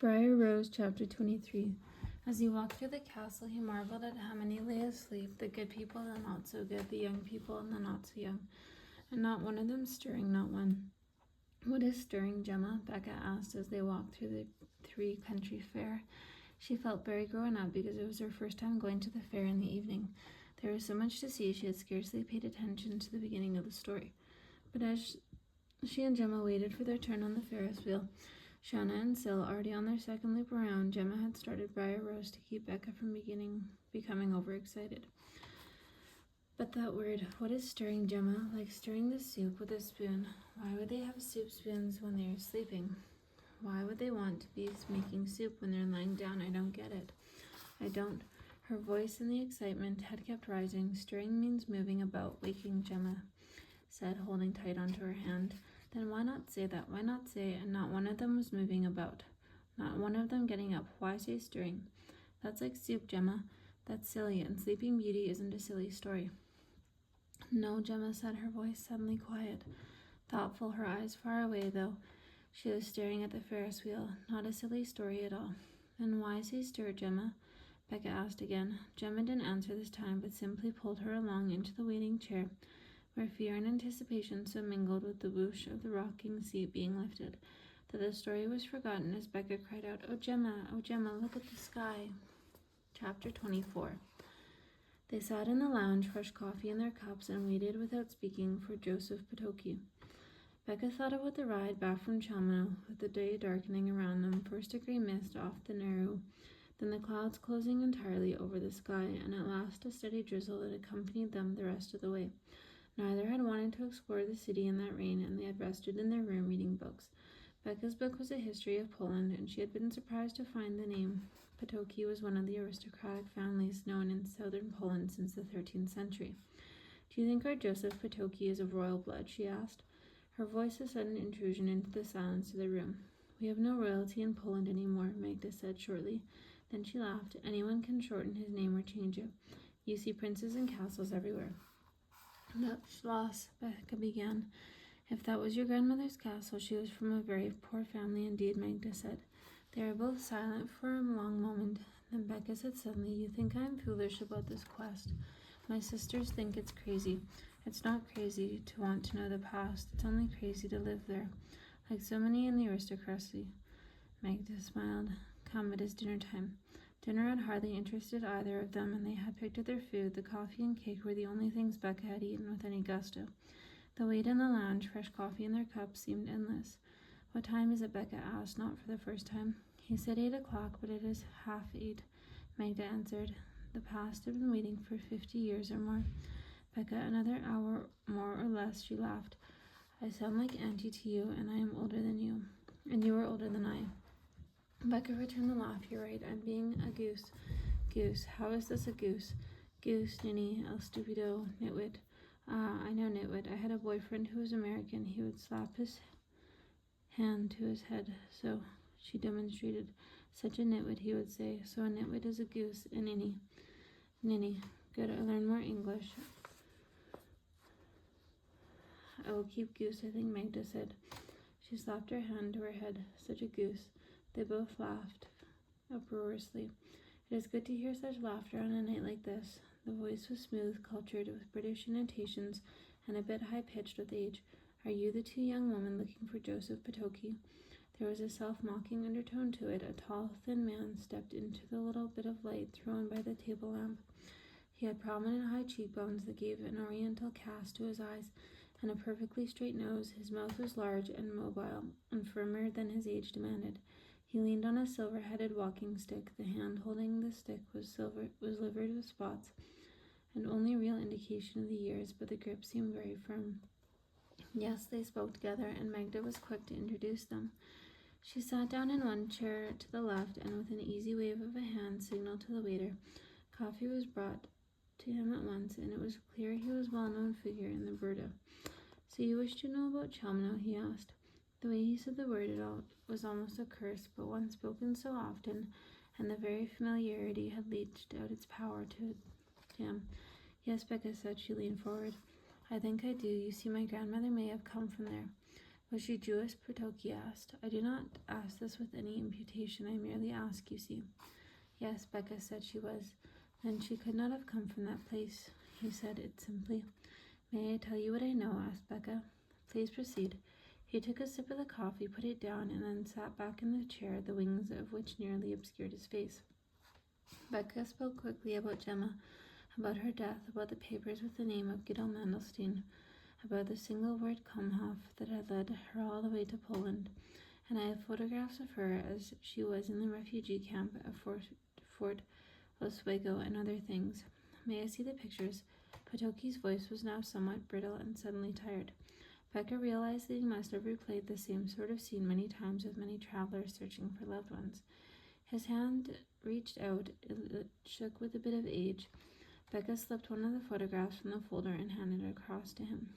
Briar Rose, Chapter 23. As he walked through the castle, he marveled at how many lay asleep, the good people and the not so good, the young people and the not so young, and not one of them stirring, not one. "What is stirring, Gemma?" Becca asked as they walked through the country fair. She felt very grown up because it was her first time going to the fair in the evening. There was so much to see she had scarcely paid attention to the beginning of the story. But as she and Gemma waited for their turn on the Ferris wheel, Shauna and Syl already on their second loop around, Gemma had started Briar Rose to keep Becca from becoming overexcited. "But that word, what is stirring, Gemma? Like stirring the soup with a spoon. Why would they have soup spoons when they are sleeping? Why would they want to be making soup when they're lying down? I don't get it. I don't." Her voice in the excitement had kept rising. "Stirring means moving about, waking," Gemma said, holding tight onto her hand. "Then why not say that? Why not say, and not one of them was moving about? Not one of them getting up. Why say stirring? That's like soup, Gemma. That's silly, and Sleeping Beauty isn't a silly story." "No," Gemma said, her voice suddenly quiet. Thoughtful, her eyes far away, though. She was staring at the Ferris wheel. "Not a silly story at all." "Then why say stir, Gemma?" Becca asked again. Gemma didn't answer this time, but simply pulled her along into the waiting chair, where fear and anticipation so mingled with the whoosh of the rocking seat being lifted, that the story was forgotten as Becca cried out, oh, Gemma, look at the sky." Chapter 24. They sat in the lounge, fresh coffee in their cups, and waited without speaking for Joseph Potoki. Becca thought about the ride back from Chelmno, with the day darkening around them, first a grey mist off the Narrow, then the clouds closing entirely over the sky, and at last a steady drizzle that accompanied them the rest of the way. Neither had wanted to explore the city in that rain, and they had rested in their room reading books. Becca's book was a history of Poland, and she had been surprised to find the name. Potoki was one of the aristocratic families known in southern Poland since the 13th century. "Do you think our Joseph Potoki is of royal blood?" she asked, her voice a sudden intrusion into the silence of the room. "We have no royalty in Poland anymore," Magda said shortly. Then she laughed. "Anyone can shorten his name or change it. You see princes and castles everywhere." "That Schloss," Becca began. "If that was your grandmother's castle, she was from a very poor family indeed," Magda said. They were both silent for a long moment. Then Becca said suddenly, "You think I am foolish about this quest. My sisters think it's crazy. It's not crazy to want to know the past. It's only crazy to live there, like so many in the aristocracy." Magda smiled. "Come, it is dinner time." Dinner had hardly interested either of them, and they had picked at their food. The coffee and cake were the only things Becca had eaten with any gusto. The wait in the lounge, fresh coffee in their cups, seemed endless. "What time is it?" Becca asked, not for the first time. "He said 8 o'clock, but it is 7:30, Magda answered. The past had been waiting for 50 years or more. "Becca, another hour more or less," she laughed. "I sound like Auntie to you, and I am older than you, and you are older than I." Becca returned the laugh. "You're right, I'm being a goose." "Goose? How is this a goose?" "Goose, ninny, el stupido, nitwit." "Ah, I know nitwit. I had a boyfriend who was American. He would slap his hand to his head, so," she demonstrated. "Such a nitwit," he would say. "So a nitwit is a goose, a ninny." "Ninny. Good, I learn more English. I will keep goose, I think," Magda said. She slapped her hand to her head. "Such a goose." They both laughed uproariously. "It is good to hear such laughter on a night like this." The voice was smooth, cultured, with British intonations, and a bit high-pitched with age. "Are you the two young women looking for Joseph Potoki?" There was a self-mocking undertone to it. A tall, thin man stepped into the little bit of light thrown by the table lamp. He had prominent high cheekbones that gave an oriental cast to his eyes, and a perfectly straight nose. His mouth was large and mobile, and firmer than his age demanded. He leaned on a silver-headed walking stick. The hand holding the stick was livered with spots, an only real indication of the years, but the grip seemed very firm. Yes, they spoke together, and Magda was quick to introduce them. She sat down in one chair to the left, and with an easy wave of a hand signaled to the waiter. Coffee was brought to him at once, and it was clear he was a well-known figure in the Burda. "So you wish to know about Chelmno?" he asked. The way he said the word was almost a curse, but one spoken so often, and the very familiarity had leached out its power to him. "Yes," Becca said. She leaned forward. "I think I do. You see, my grandmother may have come from there." Was she Jewish? Potoki asked. I do not ask this with any imputation. I merely ask, you see. Yes, Becca said she was. Then she could not have come from that place. He said it simply. May I tell you what I know? Asked Becca. Please proceed. He took a sip of the coffee, put it down, and then sat back in the chair, the wings of which nearly obscured his face. Becca spoke quickly about Gemma, about her death, about the papers with the name of Guido Mandelstein, about the single word Komhoff that had led her all the way to Poland, and I have photographs of her as she was in the refugee camp at Fort Oswego and other things. May I see the pictures? Potoki's voice was now somewhat brittle and suddenly tired. Becca realized that he must have replayed the same sort of scene many times with many travelers searching for loved ones. His hand reached out, it shook with a bit of age. Becca slipped one of the photographs from the folder and handed it across to him.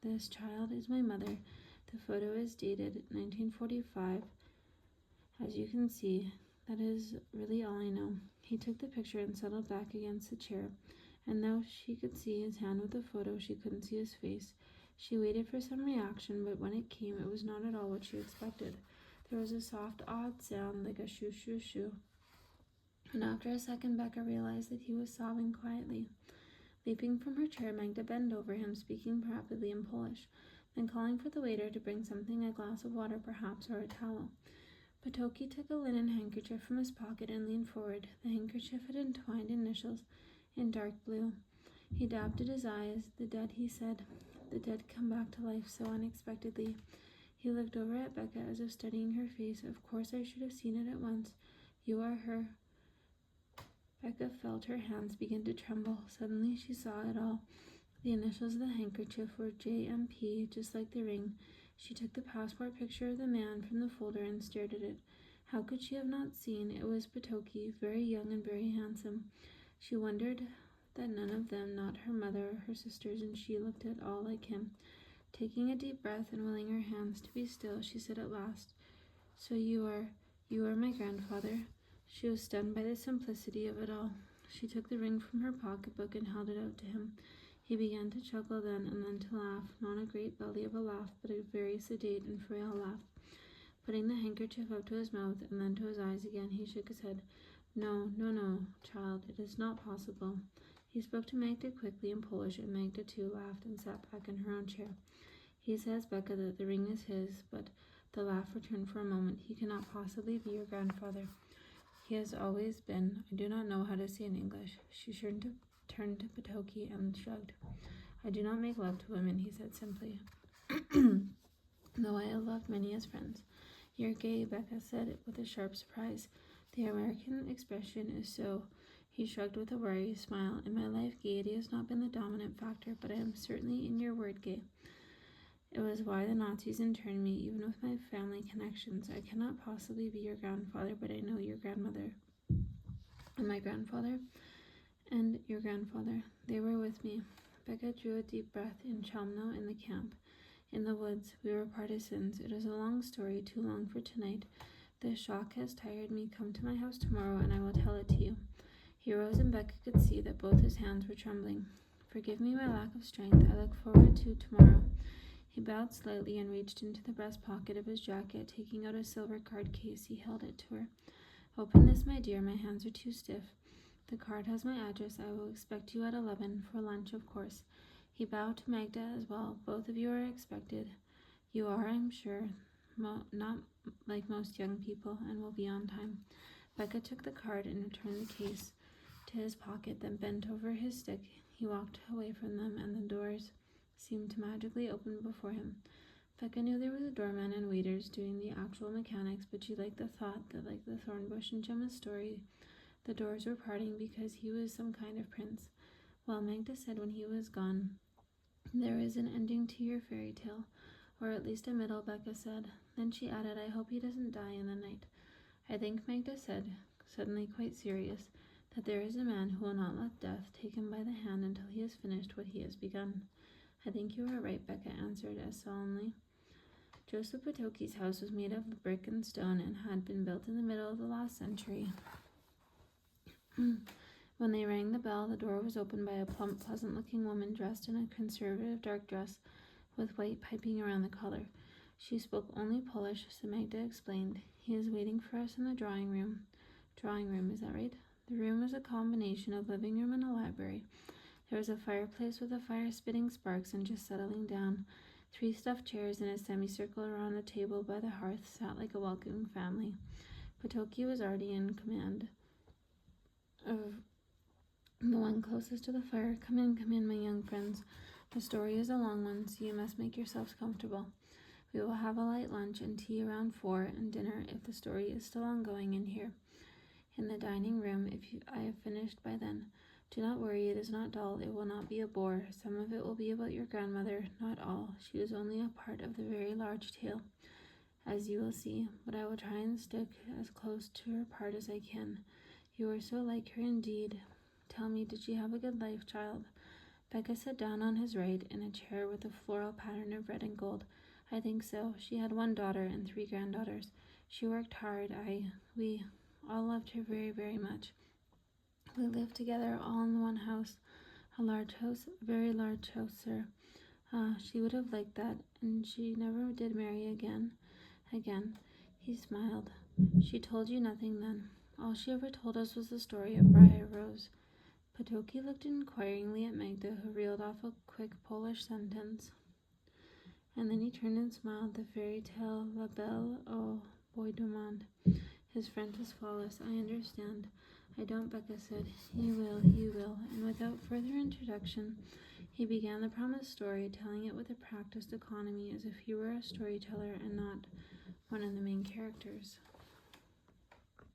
This child is my mother. The photo is dated 1945. As you can see, that is really all I know. He took the picture and settled back against the chair, and though she could see his hand with the photo, she couldn't see his face. She waited for some reaction, but when it came, it was not at all what she expected. There was a soft, odd sound like a shoo, shoo, shoo. And after a second, Becca realized that he was sobbing quietly. Leaping from her chair, Magda bent over him, speaking rapidly in Polish, then calling for the waiter to bring something, a glass of water perhaps, or a towel. Potoki took a linen handkerchief from his pocket and leaned forward. The handkerchief had entwined initials in dark blue. He dabbed at his eyes. The dead, he said. The dead come back to life so unexpectedly. He looked over at Becca as if studying her face. Of course I should have seen it at once. You are her. Becca felt her hands begin to tremble. Suddenly she saw it all. The initials of the handkerchief were JMP, just like the ring. She took the passport picture of the man from the folder and stared at it. How could she have not seen? It was Potoki, very young and very handsome. She wondered that none of them, not her mother or her sisters and she, looked at all like him. Taking a deep breath and willing her hands to be still, she said at last, So you are my grandfather. She was stunned by the simplicity of it all. She took the ring from her pocketbook and held it out to him. He began to chuckle then and then to laugh, not a great belly of a laugh, but a very sedate and frail laugh. Putting the handkerchief up to his mouth and then to his eyes again, he shook his head. No, child, it is not possible. He spoke to Magda quickly in Polish, and Magda too laughed and sat back in her own chair. He says, Becca, that the ring is his, but the laugh returned for a moment. He cannot possibly be your grandfather. He has always been. I do not know how to say in English. She turned to Potoki and shrugged. I do not make love to women, he said simply, though I have loved many as friends. You're gay, Becca said with a sharp surprise. The American expression is so. He shrugged with a wary smile. In my life, gaiety has not been the dominant factor, but I am certainly in your word gay. It was why the Nazis interned me, even with my family connections. I cannot possibly be your grandfather, but I know your grandmother. And my grandfather? And your grandfather. They were with me. Becca drew a deep breath in Chelmno, in the camp. In the woods. We were partisans. It is a long story, too long for tonight. The shock has tired me. Come to my house tomorrow, and I will tell it to you. He rose, and Becca could see that both his hands were trembling. Forgive me my lack of strength. I look forward to tomorrow. He bowed slightly and reached into the breast pocket of his jacket. Taking out a silver card case, he held it to her. Open this, my dear. My hands are too stiff. The card has my address. I will expect you at 11 for lunch, of course. He bowed to Magda as well. Both of you are expected. You are, I'm sure, not like most young people, and will be on time. Becca took the card and returned the case to his pocket, then bent over his stick. He walked away from them, and the doors seemed to magically open before him. Becca knew there was a doorman and waiters doing the actual mechanics, but she liked the thought that, like the thorn bush in Gemma's story, the doors were parting because he was some kind of prince. Well, Magda said when he was gone, there is an ending to your fairy tale, or at least a middle, Becca said. Then she added, I hope he doesn't die in the night. I think, Magda said, suddenly quite serious, that there is a man who will not let death take him by the hand until he has finished what he has begun. I think you are right, Becca answered as solemnly. Joseph Potoki's house was made of brick and stone and had been built in the middle of the last century. When they rang the bell, the door was opened by a plump, pleasant-looking woman dressed in a conservative dark dress with white piping around the collar. She spoke only Polish, so Magda explained. He is waiting for us in the drawing room. Drawing room, is that right? The room was a combination of living room and a library. There was a fireplace with a fire spitting sparks and just settling down. 3 stuffed chairs in a semicircle around a table by the hearth sat like a welcoming family. Potoki was already in command of the one closest to the fire. Come in, my young friends. The story is a long one, so you must make yourselves comfortable. We will have a light lunch and tea around 4 and dinner if the story is still ongoing in here. In the dining room, I have finished by then. Do not worry, it is not dull, it will not be a bore. Some of it will be about your grandmother, not all. She was only a part of the very large tale, as you will see, but I will try and stick as close to her part as I can. You are so like her indeed. Tell me, did she have a good life, child? Becca sat down on his right in a chair with a floral pattern of red and gold. I think so. She had 1 daughter and 3 granddaughters. She worked hard. We all loved her very, very much. We lived together all in one house, a large house, a very large house, sir. She would have liked that, and she never did marry again. He smiled. She told you nothing then. All she ever told us was the story of Briar Rose. Potoki looked inquiringly at Magda, who reeled off a quick Polish sentence. And then he turned and smiled. The fairy tale La Belle au Bois Dormant. His friend was flawless. I understand. I don't, Becca said. You will. And without further introduction, he began the promised story, telling it with a practiced economy as if he were a storyteller and not one of the main characters.